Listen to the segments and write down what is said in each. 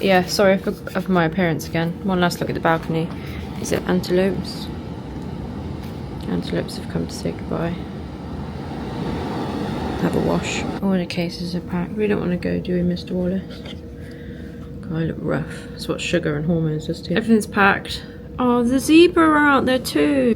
Yeah, sorry for my appearance again. One last look at the balcony. Is it antelopes? Antelopes have come to say goodbye. Have a wash. All the cases are packed. We don't want to go, do we, Mr. Wallace? God, I look rough. That's what sugar and hormones does to you. Everything's packed. Oh, the zebra are out there too.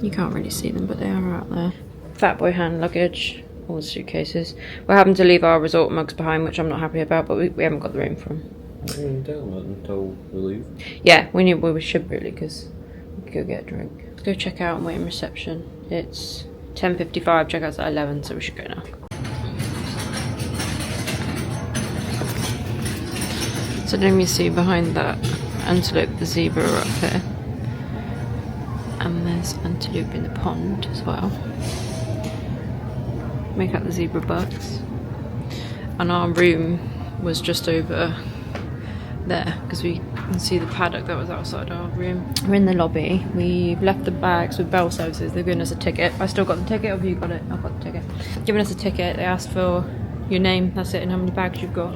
You can't really see them, but they are out there. Fat boy hand luggage. All the suitcases. We're having to leave our resort mugs behind, which I'm not happy about, but we haven't got the room for them. Until we leave. Yeah, we should really, because we could go get a drink. Let's go check out and wait in reception. It's 10:55, checkout's at 11, so we should go now. So then you see behind that antelope, the zebra are up here. And there's antelope in the pond as well. Make out the zebra bucks. And our room was just over there, because we can see the paddock that was outside our room. We're in the lobby. We've left the bags with bell services. They've given us a ticket. I still got the ticket, or have you got it? I've got the ticket. Given us a ticket. They asked for your name, that's it, and how many bags you've got,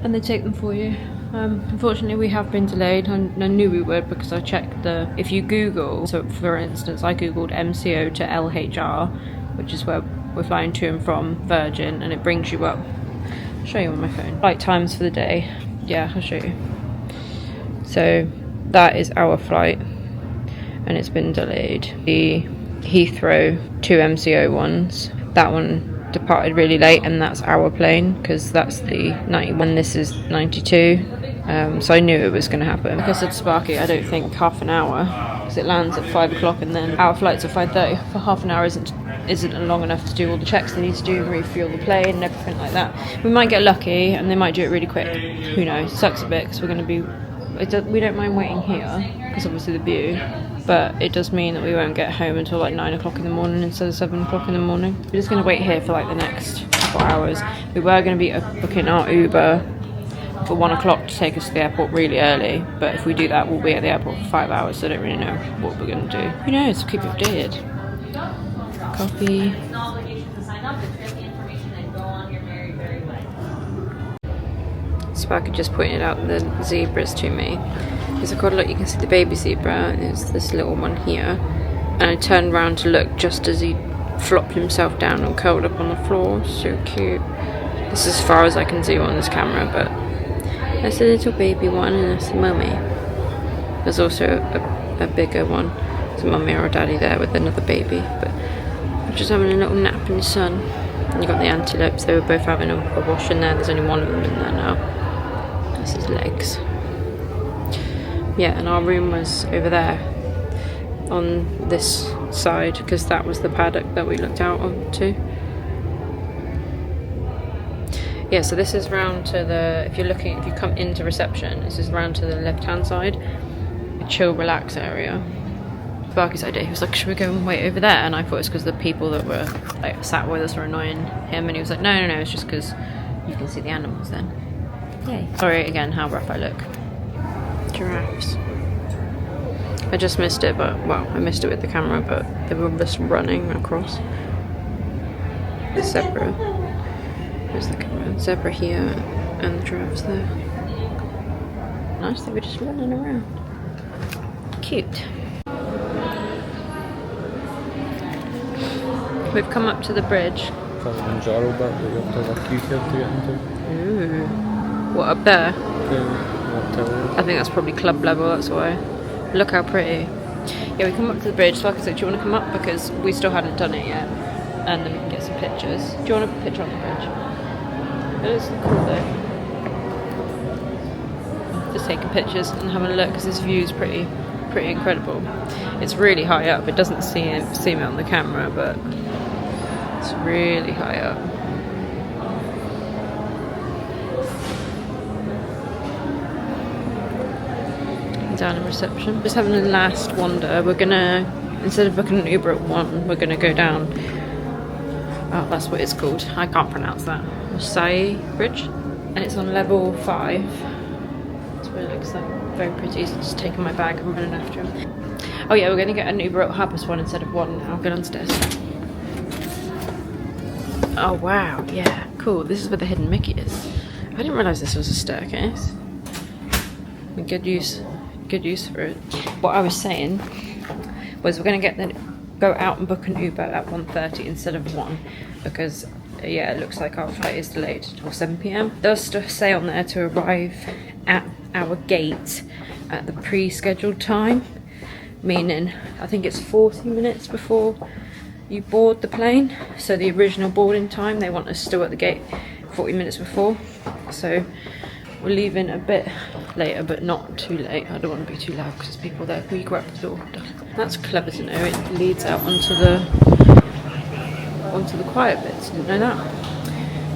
and they take them for you. Unfortunately, we have been delayed. I knew we would, because I checked if you Google, so for instance, I googled MCO to LHR, which is where we're flying to and from Virgin, and it brings you up. I'll show you on my phone. Flight times for the day. Yeah, I'll show you. So that is our flight, and it's been delayed. The Heathrow 2 MCO ones, that one departed really late, and that's our plane, because that's the 91, this is 92. So I knew it was going to happen. Like I said to Sparky, I don't think half an hour, because it lands at 5 o'clock, and then our flight's at 5:30. For half an hour isn't long enough to do all the checks they need to do, and refuel the plane and everything like that. We might get lucky and they might do it really quick. Who knows? Sucks a bit, because we're going to be... we don't mind waiting here, because obviously the view, but it does mean that we won't get home until like 9 o'clock in the morning instead of 7 o'clock in the morning. We're just going to wait here for like the next couple hours. We were going to be booking our Uber for 1 o'clock to take us to the airport really early, but if we do that, we'll be at the airport for 5 hours, so I don't really know what we're going to do. Who knows? Keep you updated. Coffee. Sparky just pointed out the zebras to me. Because I got a look, you can see the baby zebra, and there's this little one here. And I turned around to look just as he flopped himself down and curled up on the floor. So cute. This is as far as I can zoom on this camera, but there's a little baby one, and there's the mummy. There's also a bigger one. There's a mummy or a daddy there with another baby, but we're just having a little nap in the sun. And you got the antelopes, they were both having a wash in there. There's only one of them in there now. That's his legs. Yeah, and our room was over there on this side, because that was the paddock that we looked out onto. Yeah, so this is round to the, if you come into reception, this is round to the left hand side, a chill relax area. Sparky's idea, he was like, should we go and wait over there? And I thought it was because the people that were like sat with us were annoying him, and he was like, no, it's just because you can see the animals then. Yay. Sorry again how rough I look. Giraffes. I just missed it, but, well, I missed it with the camera, but they were just running across. The zebra. There's the camera. Zebra here, and the giraffes there. Nice, they were just running around. Cute. We've come up to the bridge. Kilimanjaro bit that you have to have a queue card to get into. Ooh. What, up there? Yeah, I think that's probably club level, that's why. Look how pretty. Yeah, we come up to the bridge, so I said, do you want to come up? Because we still hadn't done it yet. And then we can get some pictures. Do you want a picture on the bridge? It looks cool though. Just taking pictures and having a look, because this view is pretty incredible. It's really high up. It doesn't seem it on the camera, but it's really high up. Down in reception. Just having a last wander. We're gonna, instead of booking an Uber at 1, we're gonna go down. Oh, that's what it's called. I can't pronounce that. Sai Bridge, and it's on level 5. It's really looks like very pretty. So just taking my bag and running after him. Oh yeah, we're gonna get an Uber at Harper's 1 instead of 1. I'll go downstairs. Oh wow, yeah, cool. This is where the hidden Mickey is. didn't realise this was a staircase. Good use for it. What I was saying was we're going to go out and book an Uber at 1:30 instead of 1 because yeah, it looks like our flight is delayed till 7 PM. Does say on there to arrive at our gate at the pre-scheduled time, meaning I think it's 40 minutes before you board the plane. So the original boarding time, they want us still at the gate 40 minutes before. So we're leaving a bit later, but not too late. I don't want to be too loud because there's people there. We grab the door. That's clever to know. It leads out onto the quiet bits. Didn't know that.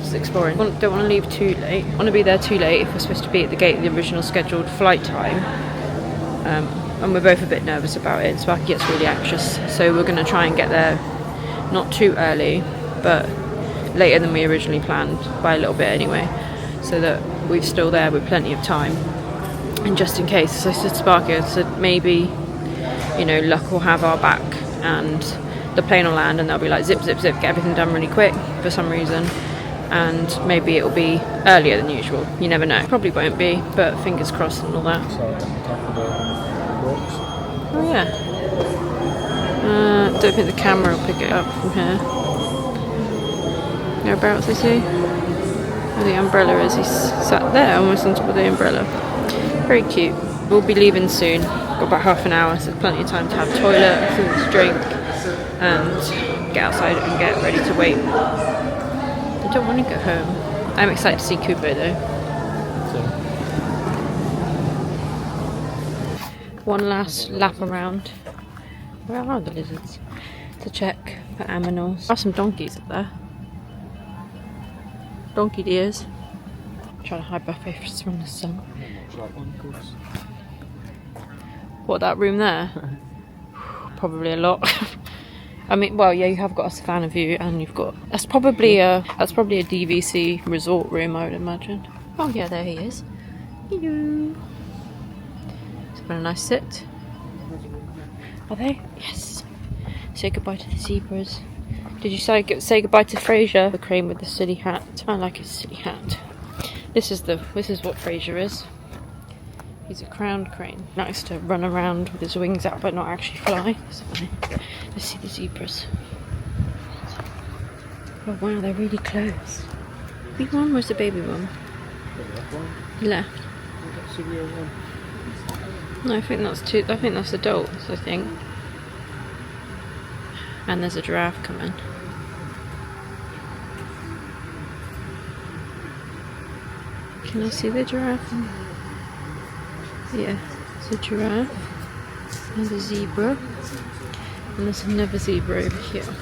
Just exploring. Don't want to leave too late. Want to be there too late if we're supposed to be at the gate at the original scheduled flight time. And we're both a bit nervous about it. Sparky gets really anxious, so we're going to try and get there not too early, but later than we originally planned by a little bit anyway, so that we're still there with plenty of time. And just in case, so I said to Sparky, I said maybe, you know, luck will have our back and the plane will land and they'll be like zip, zip, zip, get everything done really quick for some reason, and maybe it'll be earlier than usual. You never know. Probably won't be, but fingers crossed and all that. Oh yeah. Don't think the camera will pick it up from here. Whereabouts is he? Where the umbrella is. He's sat there almost on top of the umbrella. Very cute. We'll be leaving soon. Got about half an hour, so there's plenty of time to have toilet, food to drink, and get outside and get ready to wait. I don't want to go home. I'm excited to see Kubo though. One last lap around. Where are the lizards? To check for aminals. There are some donkeys up there. Donkey deers. Trying to hide my face from the sun. What, that room there? Probably a lot. I mean, well, yeah, you have got a savannah view, and you've got that's probably a DVC resort room, I would imagine. Oh yeah, there he is. Hello. It's got a nice sit. Are they? Yes. Say goodbye to the zebras. Did you say goodbye to Fraser? The crane with the silly hat. I like his silly hat. This is what Fraser is. He's a crowned crane. Nice to run around with his wings out but not actually fly. Let's see the zebras. Oh wow, they're really close. Big one? Where's the baby one? He left. No, I think that's adults, I think. And there's a giraffe coming. Can I see the giraffe? Yeah, it's a giraffe and a zebra, and there's another zebra over here.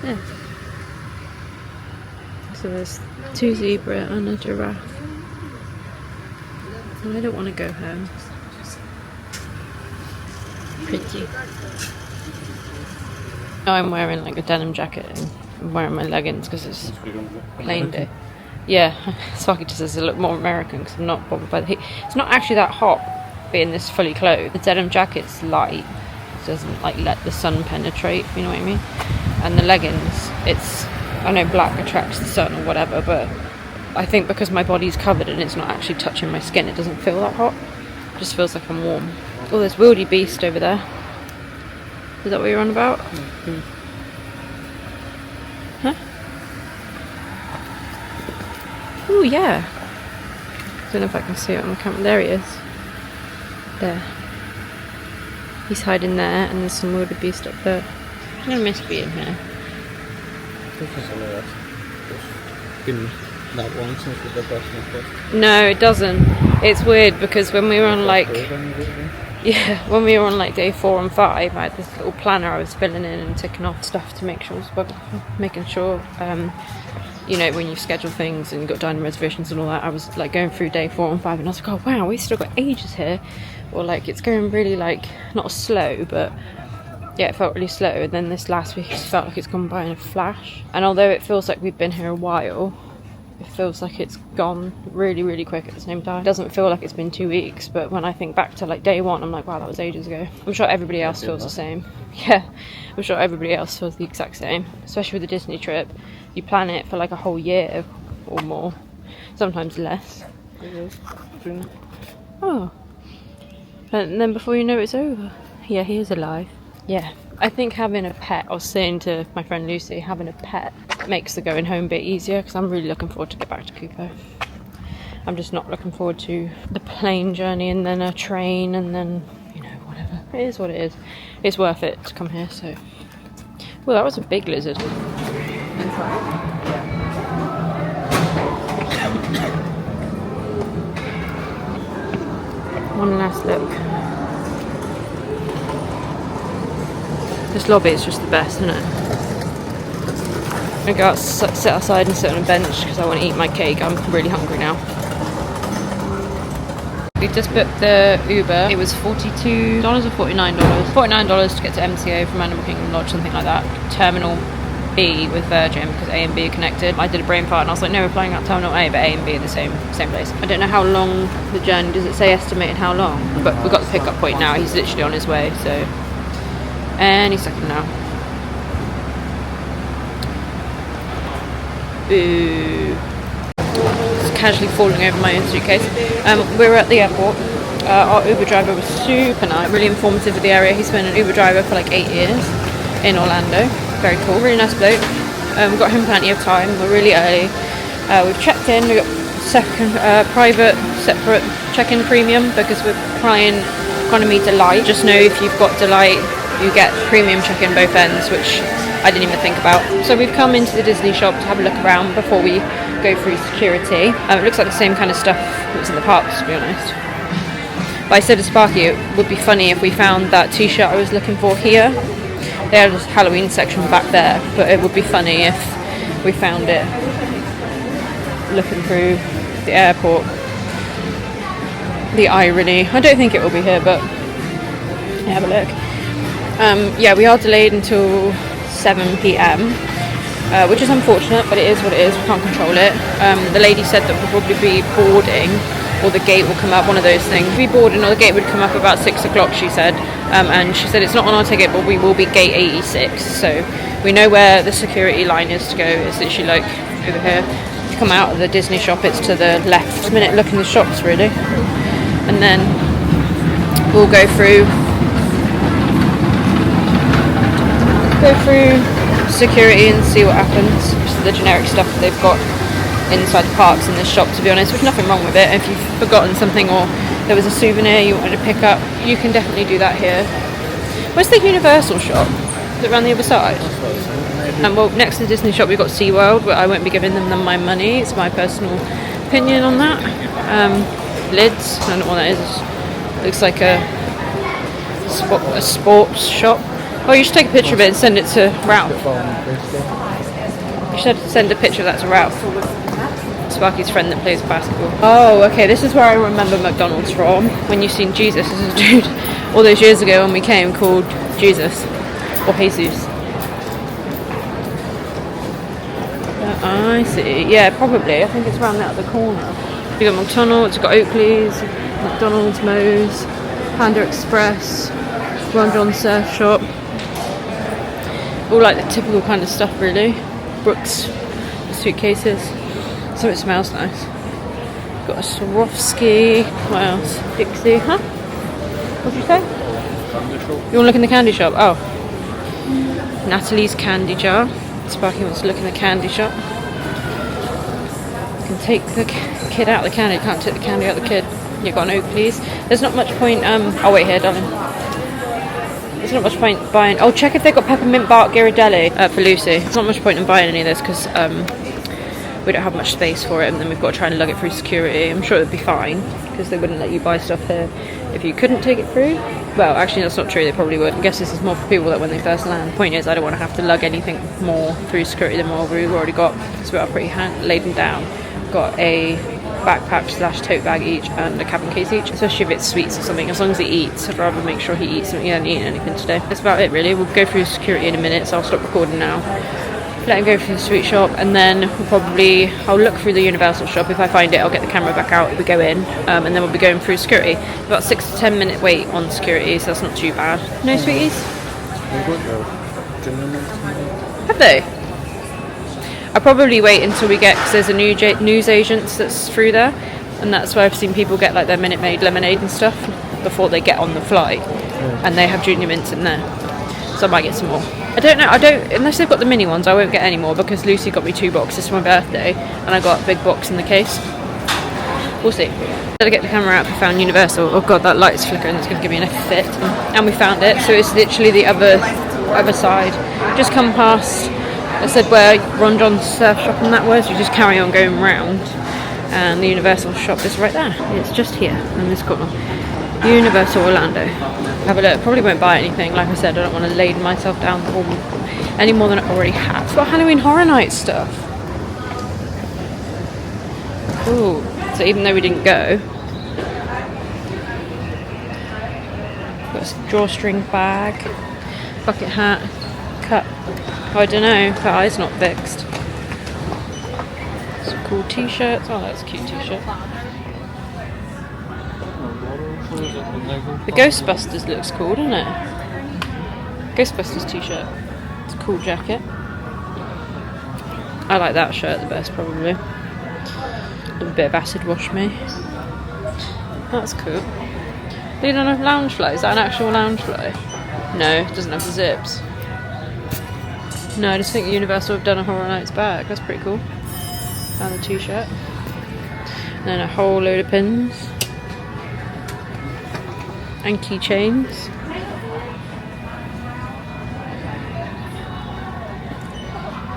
Yeah. So there's two zebra and a giraffe. And I don't want to go home. Pretty. I'm wearing like a denim jacket and I'm wearing my leggings because it's plane day. Yeah, Sparky just says I look more American because I'm not bothered by the heat. It's not actually that hot being this fully clothed. The denim jacket's light. It doesn't like let the sun penetrate, if you know what I mean. And the leggings, I know black attracts the sun or whatever, but I think because my body's covered and it's not actually touching my skin, it doesn't feel that hot. It just feels like I'm warm. Oh, there's wildebeest over there. Is that what you're on about? Mm-hmm. Huh? Oh yeah. Don't know if I can see it on the camera. There he is. There. He's hiding there, and there's some wildebeest up there. I'm gonna miss being here. No, it doesn't. It's weird because when we were on like day 4 and 5, I had this little planner I was filling in and ticking off stuff to make sure, making sure, you know, when you schedule things and you've got dining reservations and all that, I was like going through day 4 and 5 and I was like, oh wow, we've still got ages here. Or like it's going really like, not slow, but yeah, it felt really slow. And then this last week it felt like it's gone by in a flash. And although it feels like we've been here a while, it feels like it's gone really, really quick at the same time. It doesn't feel like it's been 2 weeks, but when I think back to like day 1, I'm like, wow, that was ages ago. I'm sure everybody else feels the same. Yeah, I'm sure everybody else feels the exact same. Especially with the Disney trip. You plan it for like a whole year or more. sometimes less. It is. Soon. Oh. And then before you know it's over. Yeah, he is alive. Yeah. I think having a pet, I was saying to my friend Lucy, having a pet makes the going home bit easier because I'm really looking forward to get back to Kupo. I'm just not looking forward to the plane journey and then a train and then, you know, whatever. It is what it is. It's worth it to come here, so. Well, that was a big lizard. One last look. This lobby is just the best, isn't it? I'm gonna go out, sit outside and sit on a bench because I want to eat my cake. I'm really hungry now. We just booked the Uber. It was $42 or $49. $49 to get to MCO from Animal Kingdom Lodge, something like that. Terminal B with Virgin because A and B are connected. I did a brain fart and I was like, no, we're flying out Terminal A, but A and B are the same place. I don't know how long the journey. Does it say estimated how long? But we've got the pickup point now. He's literally on his way, so any second now. Boo. Casually falling over my own suitcase. We were at the airport. Our Uber driver was super nice, really informative of the area. He's been an Uber driver for like 8 years in Orlando. Very cool, really nice bloke. We got him plenty of time. We're really early. We've checked in. We got second private separate check-in premium because we're flying economy delight. Just know if you've got delight, you get premium check-in both ends, which I didn't even think about. So we've come into the Disney shop to have a look around before we go through security. It looks like the same kind of stuff that was in the parks, to be honest. But I said to Sparky it would be funny if we found that t-shirt I was looking for here. They had a Halloween section back there, but it would be funny if we found it looking through the airport. The irony. I don't think it will be here, but have a look. Yeah, we are delayed until 7 p.m. Which is unfortunate, but it is what it is. We can't control it. The lady said that we'll probably be boarding, or the gate will come up, one of those things. We'll be boarding, or the gate would come up about 6 o'clock, she said. And she said it's not on our ticket, but we will be gate 86. So we know where the security line is to go. It's literally like over here. To come out of the Disney shop, it's to the left. A minute, look in the shops, really. And then we'll go through security and see what happens. Just the generic stuff that they've got inside the parks in this shop, to be honest. There's nothing wrong with it. If you've forgotten something or there was a souvenir you wanted to pick up, you can definitely do that here. Where's the Universal shop? Is it around the other side? And well, next to the Disney shop we've got SeaWorld, but I won't be giving them my money. It's my personal opinion on that. Lids, I don't know what that is. Looks like a sports shop. Oh, you should take a picture of it and send it to Ralph. You should send a picture of that to Ralph. Sparky's friend that plays basketball. Oh, okay, this is where I remember McDonald's from. When you seen Jesus as a dude all those years ago when we came, called Jesus. Or Jesus. I see. Yeah, probably. I think it's around that other corner. We got McDonald's, we've got Oakley's, McDonald's, Moe's, Panda Express, Ron John Surf Shop. All like the typical kind of stuff, really. Brooks suitcases. So it smells nice. Got a Swarovski. What else? Dixie, huh? What did you say? Candy shop. You want to look in the candy shop? Oh. Natalie's candy jar. Sparky wants to look in the candy shop. You can take the kid out of the candy. You can't take the candy out of the kid. You've got an Oakley's. There's not much point. Oh, wait here, darling. There's not much point buying. Oh, check if they've got peppermint bark Ghirardelli for Lucy. There's not much point in buying any of this because we don't have much space for it, and then we've got to try and lug it through security. I'm sure it would be fine because they wouldn't let you buy stuff here if you couldn't take it through. Well, actually, that's not true. They probably would. I guess this is more for people that when they first land. Point is, I don't want to have to lug anything more through security than what we've already got because we are pretty laden down. Got a backpack / tote bag each and a cabin case each, especially if it's sweets or something. As long as he eats, I'd rather make sure he eats something. He hasn't eaten anything today. That's about it, really. We'll go through security in a minute, so I'll stop recording now. Let him go through the sweet shop, and then I'll look through the Universal shop. If I find it, I'll get the camera back out. We go in, and then we'll be going through security. About 6 to 10 minute wait on security, so that's not too bad. No sweeties? They've got the junior mints. Have they? I I'll probably wait until we get, because there's a new news agents that's through there, and that's where I've seen people get like their Minute Maid lemonade and stuff before they get on the flight, and they have junior mints in there, so I might get some more. I don't know, unless they've got the mini ones, I won't get any more, because Lucy got me 2 boxes for my birthday, and I got a big box in the case. We'll see. Gotta get the camera out. We found Universal. Oh god, that light's flickering. That's gonna give me an fit. And we found it. So it's literally the other side. Just come past. I said where Ron John's surf shop and that was. You just carry on going round, and the Universal shop is right there. It's just here in this corner. Universal Orlando. Have a look. Probably won't buy anything. Like I said, I don't want to laden myself down any more than I already have. It's got Halloween Horror Night stuff. Ooh. So even though we didn't go, got a drawstring bag, bucket hat, cup. Oh, I don't know, her eye's not fixed. Some cool t-shirts. Oh, that's a cute t-shirt. The Ghostbusters looks cool, doesn't it? Ghostbusters t-shirt. It's a cool jacket. I like that shirt the best, probably. A bit of acid wash me. That's cool. They don't have lounge fly. Is that an actual lounge fly? No, it doesn't have the zips. No, I just think Universal have done a Horror Nights bag. That's pretty cool. And the t-shirt. And then a whole load of pins. And keychains.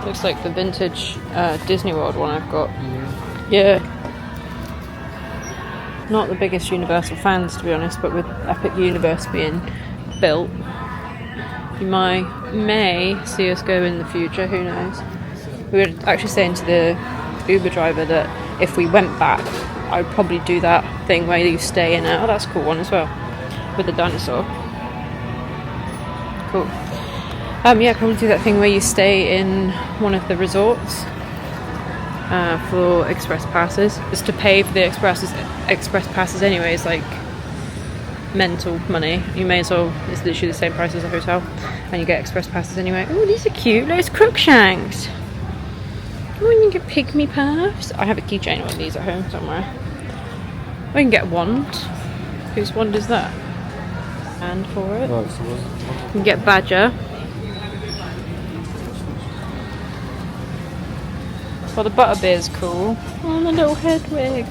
Looks like the vintage Disney World one I've got. Yeah. Not the biggest Universal fans, to be honest, but with Epic Universe being built, you may see us go in the future, who knows. We were actually saying to the Uber driver that if we went back, I'd probably do that thing where you stay in it. Oh, that's a cool one as well, with the dinosaur. Cool. Yeah, probably do that thing where you stay in one of the resorts. For express passes. Just to pay for the express passes anyway is like mental money. You may as well, it's literally the same price as a hotel, and you get express passes anyway. Oh, these are cute. Those Crookshanks. Oh, and you get pygmy puffs. I have a keychain of these at home somewhere. We can get a wand. Whose wand is that? And for it. You can get badger. Well, the butterbeer's cool. Oh, the little Hedwig.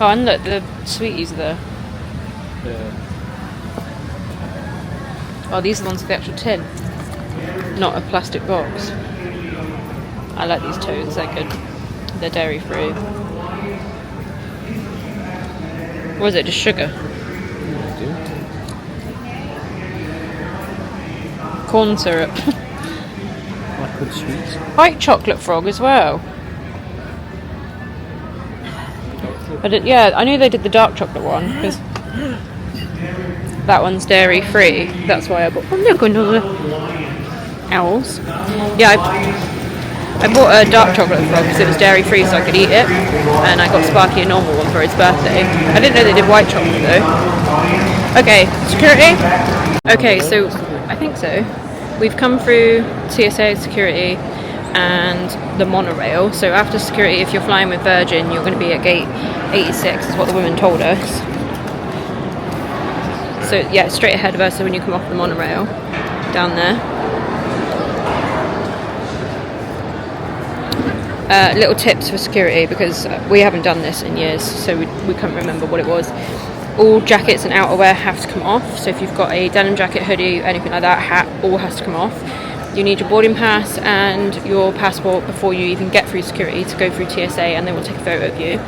Oh, and look, the sweeties are there. Yeah. Oh, these are the ones with the actual tin, not a plastic box. I like these toads, they're good. They're dairy free. Or is it just sugar? Corn syrup. Good sweets. White chocolate frog as well. Yeah, I knew they did the dark chocolate one because that one's dairy free. That's why I bought. Oh, look, another owls. Yeah, I bought a dark chocolate frog because it was dairy free, so I could eat it. And I got Sparky a normal one for his birthday. I didn't know they did white chocolate though. Okay, security. Okay, so I think so. We've come through TSA security and the monorail. So after security, if you're flying with Virgin, you're going to be at gate 86, is what the woman told us. So yeah, straight ahead of us, so when you come off the monorail, down there. Little tips for security, because we haven't done this in years, so we can't remember what it was. All jackets and outerwear have to come off. So if you've got a denim jacket, hoodie, anything like that, hat, all has to come off. You need your boarding pass and your passport before you even get through security to go through TSA, and they will take a photo of you.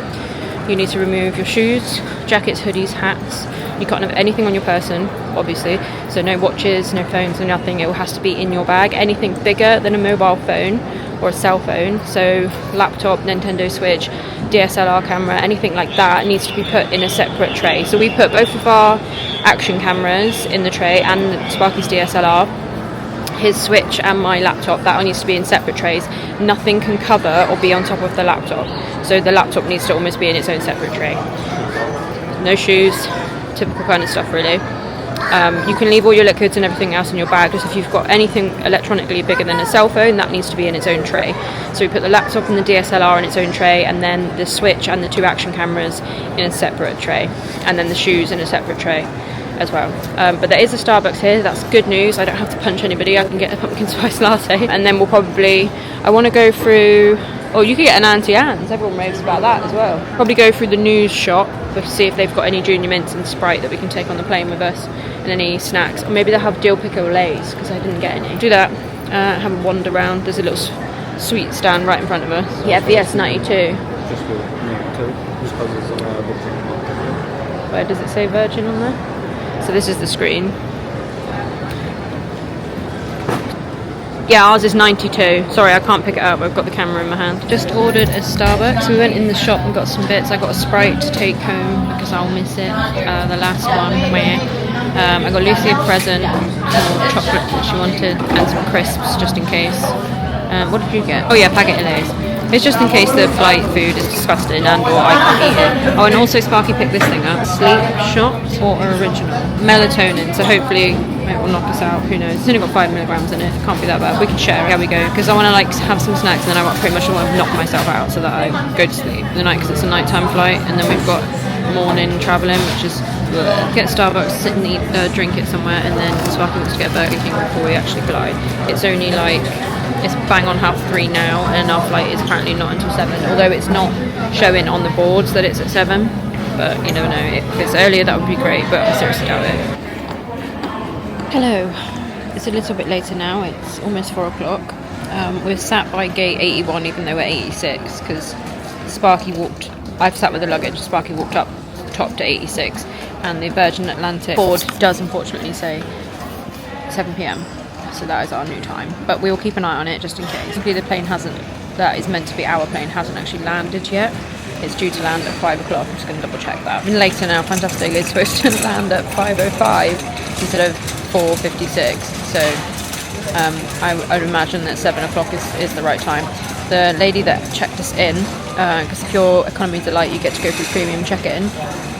You need to remove your shoes, jackets, hoodies, hats. You can't have anything on your person, obviously. So no watches, no phones, no nothing. It all has to be in your bag. Anything bigger than a mobile phone or a cell phone, so laptop, Nintendo Switch, DSLR camera, anything like that needs to be put in a separate tray. So we put both of our action cameras in the tray and Sparky's DSLR, his Switch and my laptop. That all needs to be in separate trays. Nothing can cover or be on top of the laptop. So the laptop needs to almost be in its own separate tray. No shoes, typical kind of stuff really. You can leave all your liquids and everything else in your bag. Just if you've got anything electronically bigger than a cell phone, that needs to be in its own tray. So we put the laptop and the DSLR in its own tray, and then the Switch and the 2 action cameras in a separate tray, and then the shoes in a separate tray as well. But there is a Starbucks here. That's good news. I don't have to punch anybody. I can get a pumpkin spice latte, and then we'll probably, I want to go through, oh, you could get an Auntie Anne's. Everyone raves about that as well. Probably go through the news shop to see if they've got any Junior Mints and Sprite that we can take on the plane with us, and any snacks. Or maybe they'll have dill pickle Lays, because I didn't get any. Do that. Have a wander around. There's a little sweet stand right in front of us. Yeah, VS92. Just for just because it's Where does it say Virgin on there? So this is the screen. Yeah, ours is 92. Sorry, I can't pick it up. I've got the camera in my hand. Just ordered a Starbucks. We went in the shop and got some bits. I got a Sprite to take home because I'll miss it. The last one. I got Lucy a present, some chocolate that she wanted, and some crisps just in case. What did you get? Oh yeah, packet of Lays. It's just in case the flight food is disgusting and or I can't eat it. Oh, and also Sparky picked this thing up. Sleep Shots or Original. Melatonin, so hopefully it will knock us out. Who knows? It's only got 5 milligrams in it. It can't be that bad. We can share. Here we go. Because I want to like have some snacks, and then I pretty much want to knock myself out so that I go to sleep in the night, because it's a nighttime flight. And then we've got morning travelling, which is get Starbucks, sit and eat, drink it somewhere, and then Sparky wants to get Burger King before we actually fly. It's only like, it's bang on 3:30 now, and our flight is apparently not until 7, although it's not showing on the boards that it's at 7, but you never know. If it's earlier, that would be great, but I seriously doubt it. Hello, it's a little bit later now. It's almost 4 o'clock. We're sat by gate 81 even though we're 86, because Sparky walked, I've sat with the luggage, Sparky walked up top to 86, and the Virgin Atlantic board does unfortunately say 7 p.m, so that is our new time, but we will keep an eye on it just in case. Simply the plane that is meant to be our plane hasn't actually landed yet. It's due to land at 5 o'clock. I'm just going to double check that. Been later now, fantastic. It's supposed to land at 5:05 instead of 4:56, so I'd imagine that 7 o'clock is the right time. The lady that checked us in, because if you're economy delight you get to go through premium check-in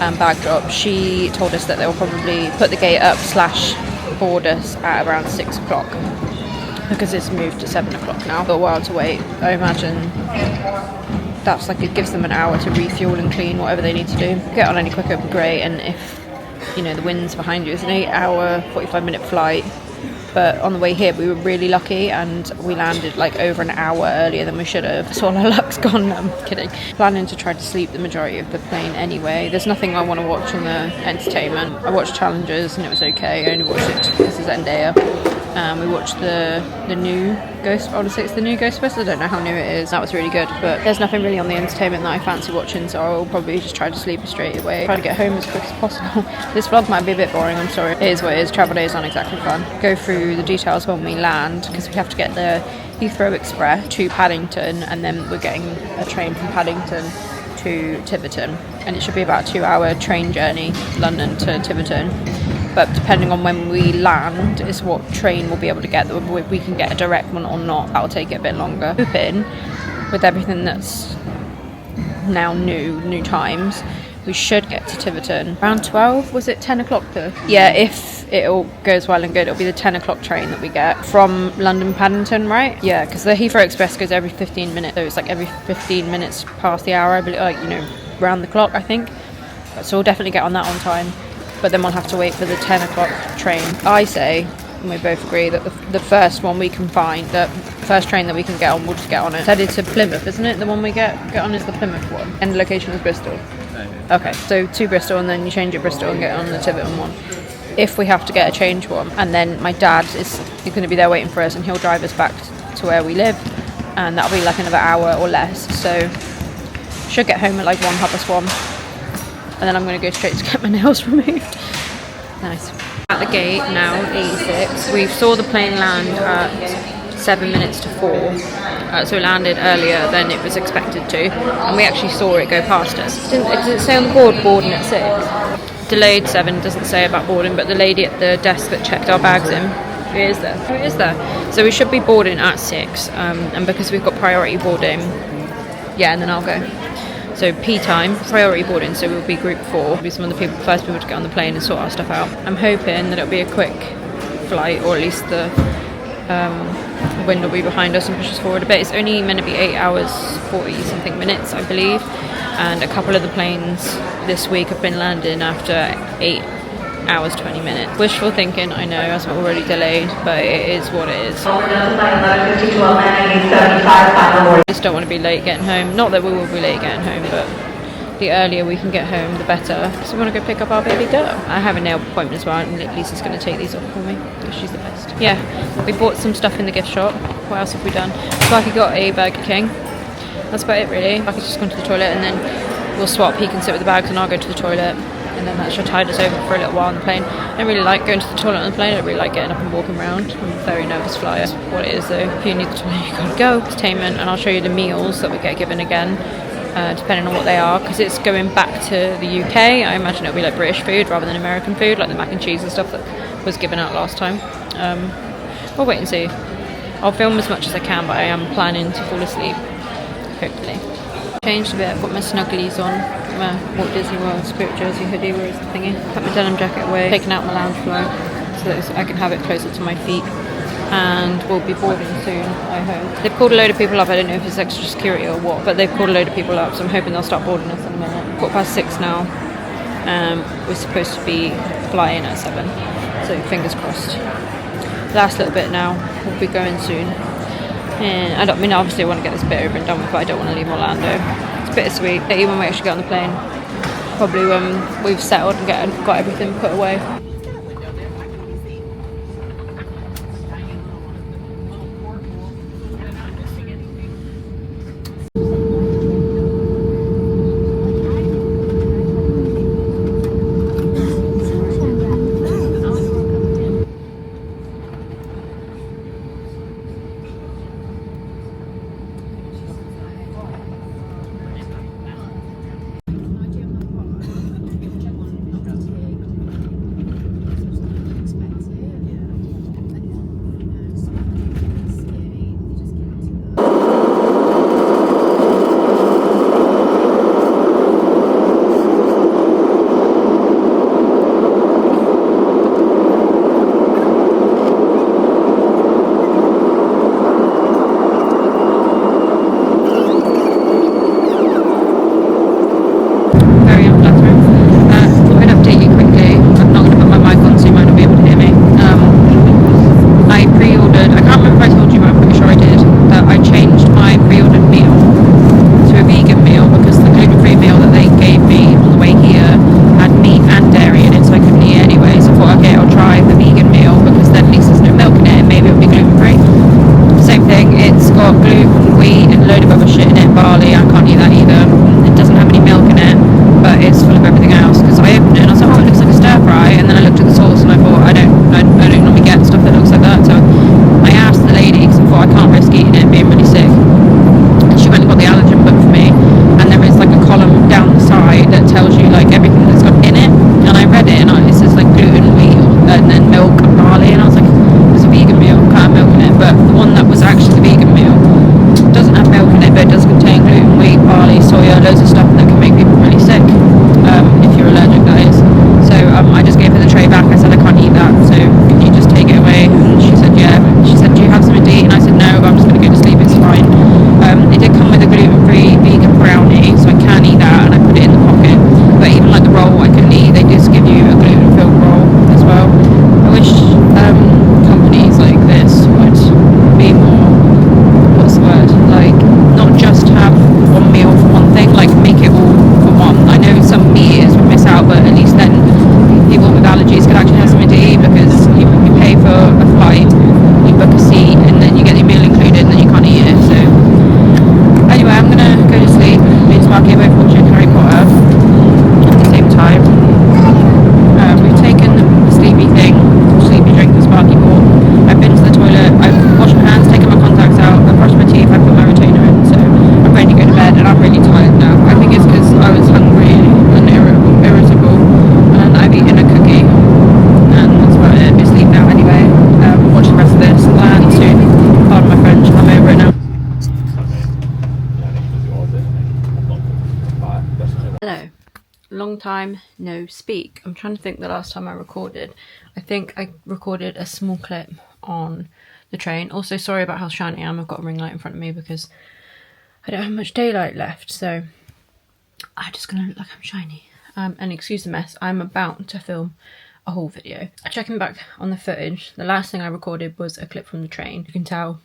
and bag drop, she told us that they will probably put the gate up / board us at around 6 o'clock, because it's moved to 7 o'clock now. Got a while to wait. I imagine that's like, it gives them an hour to refuel and clean whatever they need to do. Get on any quicker would be great, and if you know the wind's behind you, it's an 8-hour 45-minute flight. But on the way here we were really lucky, and we landed like over an hour earlier than we should have, so all our luck's gone. No, I'm kidding. Planning to try to sleep the majority of the plane anyway. There's nothing I want to watch on the entertainment. I watched Challengers and it was okay. I only watched it because it's Zendaya. We watched the new Ghost, I want to say it's the new Ghostbusters, I don't know how new it is. That was really good, but there's nothing really on the entertainment that I fancy watching, so I'll probably just try to sleep straight away. Try to get home as quick as possible. This vlog might be a bit boring, I'm sorry. It is what it is. Travel days aren't exactly fun. Go through the details when we land, because we have to get the Heathrow Express to Paddington, and then we're getting a train from Paddington to Tiverton, and it should be about a 2-hour train journey, London to Tiverton. But depending on when we land is what train we'll be able to get. We can get a direct one or not. That'll take it a bit longer. Hoping with everything that's now new times, we should get to Tiverton around 12. Was it 10 o'clock though? Yeah, if it all goes well and good, it'll be the 10 o'clock train that we get from London Paddington, right? Yeah, because the Heathrow Express goes every 15 minutes. So it's like every 15 minutes past the hour, I believe, like, you know, round the clock, I think. So we'll definitely get on that on time. But then we'll have to wait for the 10 o'clock train. I say, and we both agree, that the first one we can find, the first train that we can get on, we'll just get on it. It's headed to Plymouth, isn't it? The one we get on is the Plymouth one. And the location is Bristol. Okay, so to Bristol, and then you change at Bristol and get on the Tiverton one. If we have to get a change one, and then my dad is going to be there waiting for us, and he'll drive us back to where we live, and that'll be like another hour or less. So should get home at like 1:30. And then I'm going to go straight to get my nails removed. Nice. At the gate now, 86. We saw the plane land at 7 minutes to 4. So it landed earlier than it was expected to. And we actually saw it go past us. Does it say on the board, boarding at 6? Delayed 7, doesn't say about boarding, but the lady at the desk that checked our bags in, it is there. Oh, it is there. So we should be boarding at 6. And because we've got priority boarding, yeah, and then I'll go. So P time, priority boarding, so we'll be group 4. We'll be some of the first people to get on the plane and sort our stuff out. I'm hoping that it'll be a quick flight, or at least the wind will be behind us and push us forward a bit. It's only meant to be 8 hours 40 something minutes, I believe, and a couple of the planes this week have been landing after 8 hours 20 minutes. Wishful thinking, I know, as we're already delayed, but it is what it is. I just don't want to be late getting home. Not that we will be late getting home, but the earlier we can get home, the better. Because we want to go pick up our baby girl. I have a nail appointment as well, and Lisa's going to take these off for me, because she's the best. Yeah, we bought some stuff in the gift shop. What else have we done? Sparky got a Burger King. That's about it, really. Sparky's just gone to the toilet, and then we'll swap. He can sit with the bags, and I'll go to the toilet. And then that should tide us over for a little while on the plane. I don't really like going to the toilet on the plane. I don't really like getting up and walking around. I'm a very nervous flyer. What it is, though, if you need the toilet, you gotta go. Entertainment, and I'll show you the meals that we get given again, depending on what they are, because it's going back to the UK. I imagine it'll be like British food rather than American food, like the mac and cheese and stuff that was given out last time. We'll wait and see. I'll film as much as I can, but I am planning to fall asleep, hopefully. Changed a bit. I've got my snugglies on, my Walt Disney World Spirit Jersey hoodie, where is the thingy? Put my denim jacket away, taken out my lounge flow so that I can have it closer to my feet. And we'll be boarding soon, I hope. They've called a load of people up. I don't know if it's extra security or what, but they've called a load of people up, so I'm hoping they'll start boarding us in a minute. 6:15 now. We're supposed to be flying at 7, so fingers crossed. Last little bit now. We'll be going soon. And obviously I want to get this bit over and done with, but I don't want to leave Orlando. It's bittersweet. Even when we actually get on the plane, probably when we've settled and got everything put away. So, long time no speak. I'm trying to think the last time I recorded. I think I recorded a small clip on the train. Also, sorry about how shiny I am. I've got a ring light in front of me because I don't have much daylight left, so I'm just gonna look like I'm shiny. And excuse the mess, I'm about to film a haul video. Checking back on the footage, the last thing I recorded was a clip from the train. You can tell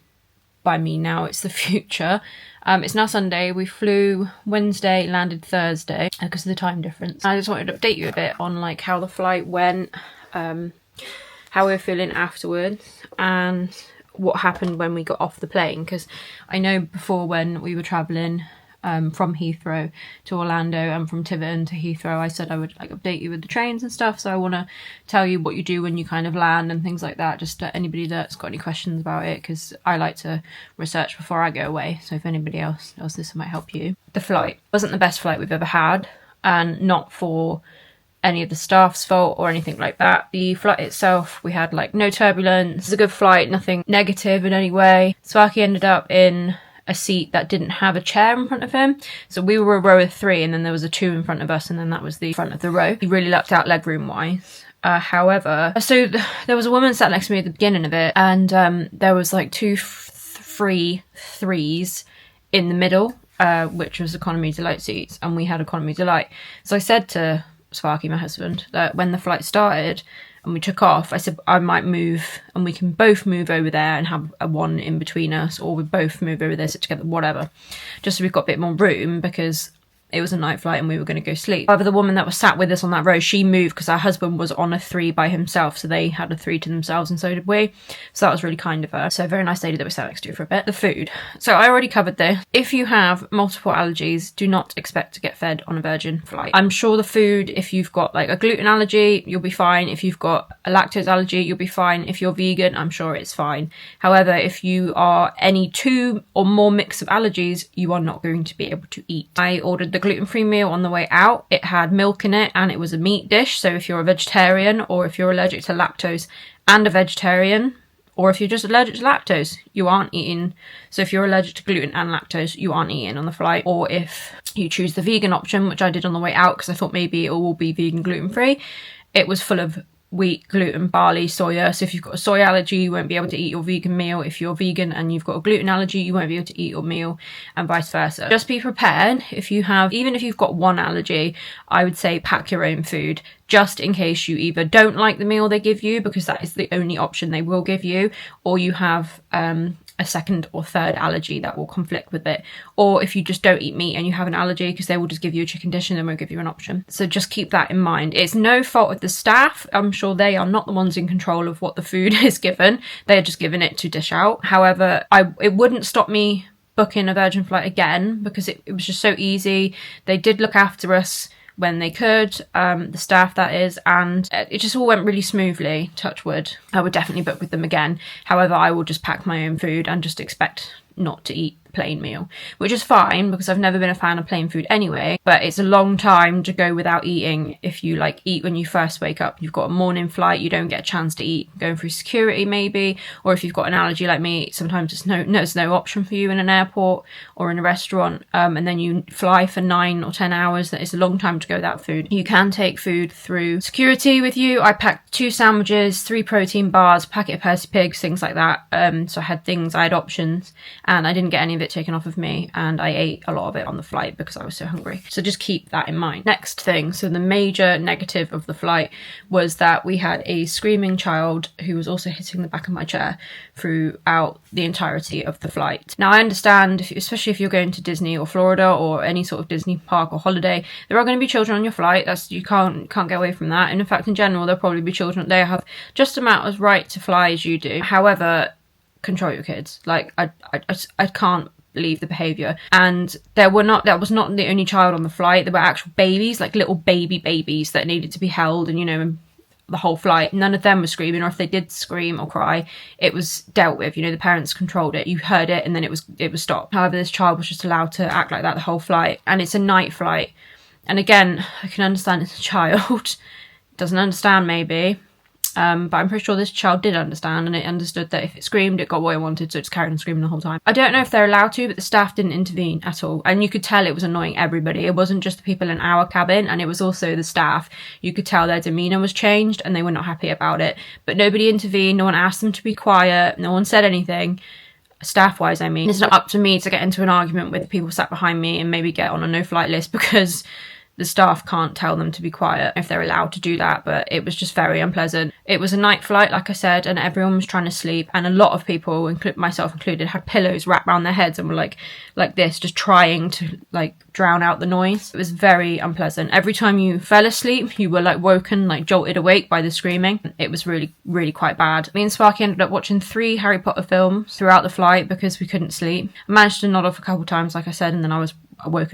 by me now it's the future. It's now Sunday. We flew Wednesday, landed Thursday because of the time difference. I just wanted to update you a bit on like how the flight went, how we were feeling afterwards, and what happened when we got off the plane, because I know before when we were travelling from Heathrow to Orlando and from Tiverton to Heathrow, I said I would like update you with the trains and stuff, so I want to tell you what you do when you kind of land and things like that, just to anybody that's got any questions about it, because I like to research before I go away, so if anybody else does this, it might help you. The flight wasn't the best flight we've ever had, and not for any of the staff's fault or anything like that. The flight itself, we had like no turbulence. It's a good flight, nothing negative in any way. Swaki ended up in a seat that didn't have a chair in front of him, so we were a row of 3 and then there was a 2 in front of us, and then that was the front of the row. He really lucked out legroom wise. However, so there was a woman sat next to me at the beginning of it, and there was like 2 free 3s in the middle, which was economy delight seats, and we had economy delight. So I said to Sparky, my husband, that when the flight started and we took off, I said I might move and we can both move over there and have a one in between us, or we both move over there, sit together, whatever, just so we've got a bit more room, because it was a night flight and we were going to go sleep. However, the woman that was sat with us on that row, she moved because her husband was on a 3 by himself, so they had a 3 to themselves, and so did we. So that was really kind of her. So a very nice lady that we sat next to for a bit. The food. So I already covered this. If you have multiple allergies, do not expect to get fed on a Virgin flight. I'm sure the food, if you've got like a gluten allergy, you'll be fine. If you've got a lactose allergy, you'll be fine. If you're vegan, I'm sure it's fine. However, if you are any 2 or more mix of allergies, you are not going to be able to eat. I ordered the gluten-free meal on the way out. It had milk in it and it was a meat dish, so if you're a vegetarian, or if you're allergic to lactose and a vegetarian, or if you're just allergic to lactose, you aren't eating. So if you're allergic to gluten and lactose, you aren't eating on the flight. Or if you choose the vegan option, which I did on the way out because I thought maybe it will be vegan gluten-free, it was full of wheat, gluten, barley, soya. So if you've got a soy allergy, you won't be able to eat your vegan meal. If you're vegan and you've got a gluten allergy, you won't be able to eat your meal, and vice versa. Just be prepared. If you have, even if you've got one allergy, I would say pack your own food, just in case you either don't like the meal they give you, because that is the only option they will give you, or you have a 2nd or 3rd allergy that will conflict with it, or if you just don't eat meat and you have an allergy, because they will just give you a chicken dish and they won't give you an option. So just keep that in mind. It's no fault of the staff. I'm sure they are not the ones in control of what the food is given. They're just given it to dish out. However, it wouldn't stop me booking a Virgin flight again, because it was just so easy. They did look after us when they could, the staff that is, and it just all went really smoothly, touch wood. I would definitely book with them again. However, I will just pack my own food and just expect not to eat the plain meal, which is fine because I've never been a fan of plain food anyway, but it's a long time to go without eating. If you like eat when you first wake up, you've got a morning flight, you don't get a chance to eat going through security maybe, or if you've got an allergy like me, sometimes there's no option for you in an airport or in a restaurant, and then you fly for 9 or 10 hours. That is a long time to go without food. You can take food through security with you. I packed 2 sandwiches, 3 protein bars, packet of Percy Pigs, things like that. So I had options, and I didn't get any of it taken off of me, and I ate a lot of it on the flight because I was so hungry. So just keep that in mind. Next thing, so the major negative of the flight was that we had a screaming child who was also hitting the back of my chair throughout the entirety of the flight. Now I understand, especially if you're going to Disney or Florida or any sort of Disney park or holiday, there are going to be children on your flight. You can't get away from that. And in fact, in general, there'll probably be children. They have just amount as right to fly as you do. However, control your kids. Like I can't believe the behaviour. And that was not the only child on the flight. There were actual babies, like little babies that needed to be held, and the whole flight, none of them were screaming, or if they did scream or cry, it was dealt with. The parents controlled it. You heard it and then it was stopped. However, this child was just allowed to act like that the whole flight, and it's a night flight. And again, I can understand it's a child, doesn't understand maybe, But I'm pretty sure this child did understand, and it understood that if it screamed, it got what it wanted, so it just carried on screaming the whole time. I don't know if they're allowed to, but the staff didn't intervene at all. And you could tell it was annoying everybody. It wasn't just the people in our cabin, and it was also the staff. You could tell their demeanour was changed, and they were not happy about it. But nobody intervened, no one asked them to be quiet, no one said anything. Staff-wise, I mean. It's not up to me to get into an argument with the people sat behind me and maybe get on a no-flight list because the staff can't tell them to be quiet if they're allowed to do that, but it was just very unpleasant. It was a night flight, like I said, and everyone was trying to sleep, and a lot of people, myself included, had pillows wrapped around their heads and were like this, just trying to like drown out the noise. It was very unpleasant. Every time you fell asleep, you were like woken, like jolted awake by the screaming. It was really, really quite bad. Me and Sparky ended up watching 3 Harry Potter films throughout the flight because we couldn't sleep. I managed to nod off a couple times, like I said, and then I was awake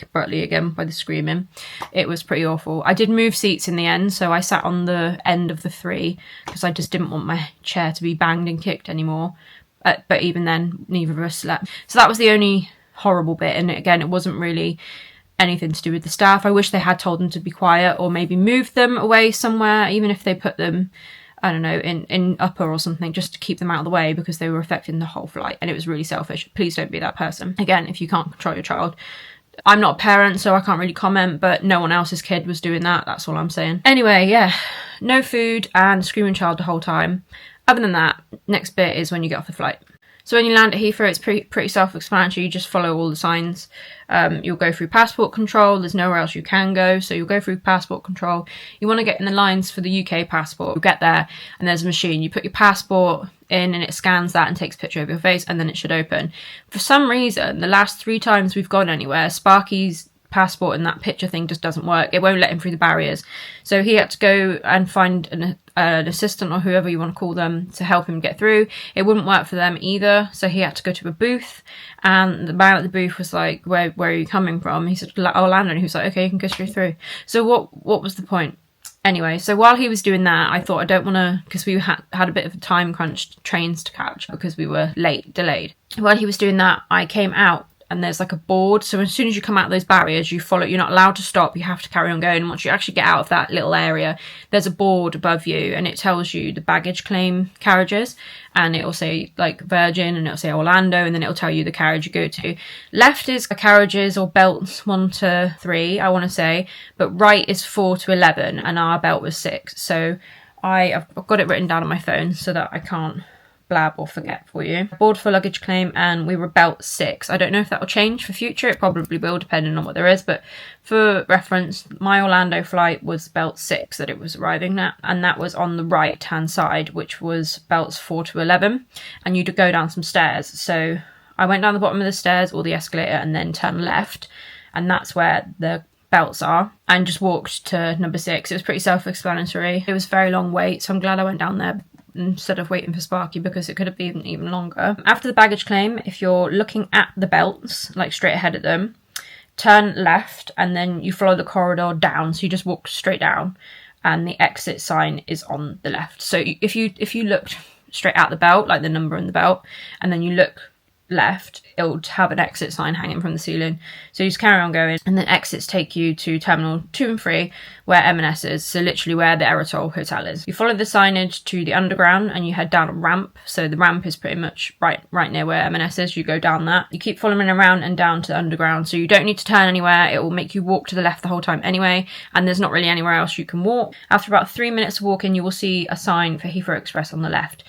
abruptly again by the screaming. It was pretty awful. I did move seats in the end, so I sat on the end of the 3 because I just didn't want my chair to be banged and kicked anymore. But even then, neither of us slept. So that was the only horrible bit, and again, it wasn't really anything to do with the staff. I wish they had told them to be quiet or maybe moved them away somewhere, even if they put them, I don't know, in upper or something, just to keep them out of the way because they were affecting the whole flight, and it was really selfish. Please don't be that person. Again, if you can't control your child. I'm not a parent, so I can't really comment, but no one else's kid was doing that. That's all I'm saying. Anyway, yeah, no food and screaming child the whole time. Other than that, next bit is when you get off the flight. So when you land at Heathrow, it's pretty self-explanatory. You just follow all the signs. You'll go through passport control. There's nowhere else you can go. So you'll go through passport control. You want to get in the lines for the UK passport. You'll get there and there's a machine. You put your passport in and it scans that and takes a picture of your face, and then it should open. For some reason, the last 3 times we've gone anywhere, Sparky's passport and that picture thing just doesn't work. It won't let him through the barriers. So he had to go and find an assistant or whoever you want to call them to help him get through. It wouldn't work for them either, so he had to go to a booth, and the man at the booth was like, where are you coming from? He said, Orlando, and he was like, okay, you can go straight through. So what was the point? Anyway, so while he was doing that, I thought I don't want to, because we had a bit of a time crunch, trains to catch because we were delayed. While he was doing that, I came out and there's like a board. So as soon as you come out of those barriers, you're not allowed to stop. You have to carry on going. And once you actually get out of that little area, there's a board above you and it tells you the baggage claim carriages, and it'll say like Virgin and it'll say Orlando, and then it'll tell you the carriage you go to. Left is carriages or belts 1 to 3, I want to say, but right is 4 to 11, and our belt was 6. So I've got it written down on my phone so that I can't blab or forget for you. Board for luggage claim, and we were belt 6. I don't know if that will change for future. It probably will, depending on what there is, but for reference, my Orlando flight was belt 6 that it was arriving at, and that was on the right hand side, which was belts 4 to 11, and you'd go down some stairs. So I went down the bottom of the stairs or the escalator and then turned left, and that's where the belts are, and just walked to number 6. It was pretty self-explanatory. It was a very long wait, so I'm glad I went down there instead of waiting for Sparky, because it could have been even longer. After the baggage claim, if you're looking at the belts, like straight ahead at them, turn left and then you follow the corridor down. So you just walk straight down and the exit sign is on the left. So if you looked straight at the belt, like the number in the belt, and then you look left, it'll have an exit sign hanging from the ceiling. So you just carry on going, and then exits take you to terminal 2 and 3 where M&S is, so literally where the Aerotol Hotel is. You follow the signage to the underground and you head down a ramp. So the ramp is pretty much right near where M&S is. You go down that. You keep following around and down to the underground, so you don't need to turn anywhere. It will make you walk to the left the whole time anyway, and there's not really anywhere else you can walk. After about 3 minutes of walking, you will see a sign for Heathrow Express on the left.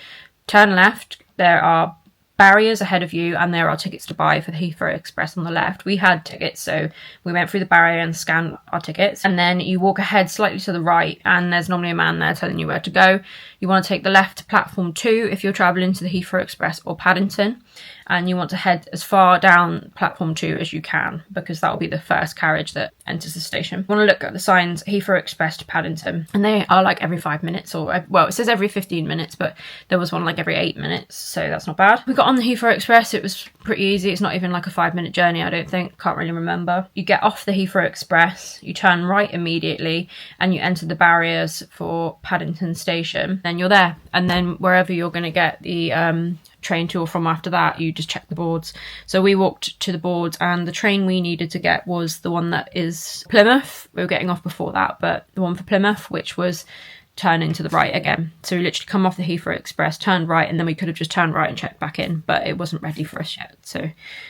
Turn left. There are barriers ahead of you, and there are tickets to buy for the Heathrow Express on the left. We had tickets, so we went through the barrier and scanned our tickets, and then you walk ahead slightly to the right, and there's normally a man there telling you where to go. You want to take the left to platform 2 if you're travelling to the Heathrow Express or Paddington, and you want to head as far down platform 2 as you can, because that will be the first carriage that enters the station. You want to look at the signs Heathrow Express to Paddington, and they are like every 5 minutes, or well, it says every 15 minutes, but there was one like every 8 minutes, so that's not bad. We got on the Heathrow Express. It was pretty easy. It's not even like a 5-minute journey, I don't think. Can't really remember. You get off the Heathrow Express, you turn right immediately, and you enter the barriers for Paddington Station. Then you're there, and then wherever you're going to get the train to or from after that, you just check the boards. So we walked to the boards, and the train we needed to get was the one that is Plymouth. We were getting off before that, but the one for Plymouth, which was turn into the right again. So we literally come off the Heathrow Express, turned right, and then we could have just turned right and checked back in, but it wasn't ready for us yet. So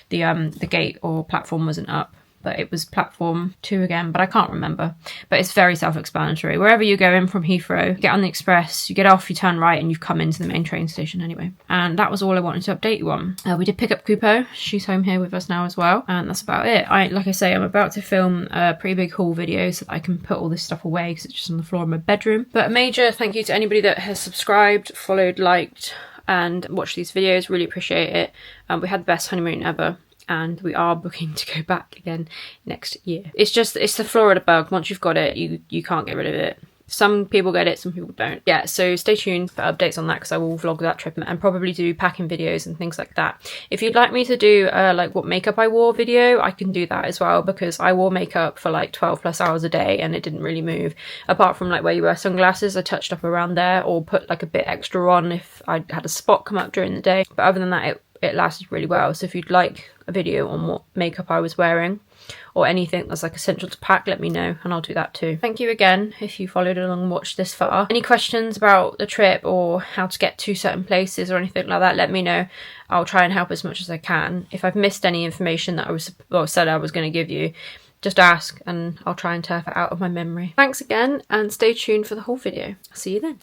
the gate or platform wasn't up, but it was platform 2 again, but I can't remember. But it's very self-explanatory. Wherever you go in from Heathrow, you get on the Express, you get off, you turn right, and you've come into the main train station anyway. And that was all I wanted to update you on. We did pick up Kupo. She's home here with us now as well. And that's about it. Like I say, I'm about to film a pretty big haul video so that I can put all this stuff away because it's just on the floor in my bedroom. But a major thank you to anybody that has subscribed, followed, liked, and watched these videos. Really appreciate it. We had the best honeymoon ever. And we are booking to go back again next year. It's the Florida bug. Once you've got it, you can't get rid of it. Some people get it, some people don't. Yeah, so stay tuned for updates on that because I will vlog that trip and probably do packing videos and things like that. If you'd like me to do like what makeup I wore video, I can do that as well because I wore makeup for like 12 plus hours a day and it didn't really move. Apart from like where you wear sunglasses, I touched up around there or put like a bit extra on if I had a spot come up during the day. But other than that, it lasted really well. So if you'd like a video on what makeup I was wearing or anything that's like essential to pack, let me know and I'll do that too. Thank you again if you followed along and watched this far. Any questions about the trip or how to get to certain places or anything like that, let me know. I'll try and help as much as I can. If I've missed any information that I said I was going to give you, just ask and I'll try and turf it out of my memory. Thanks again and stay tuned for the whole video. I'll see you then.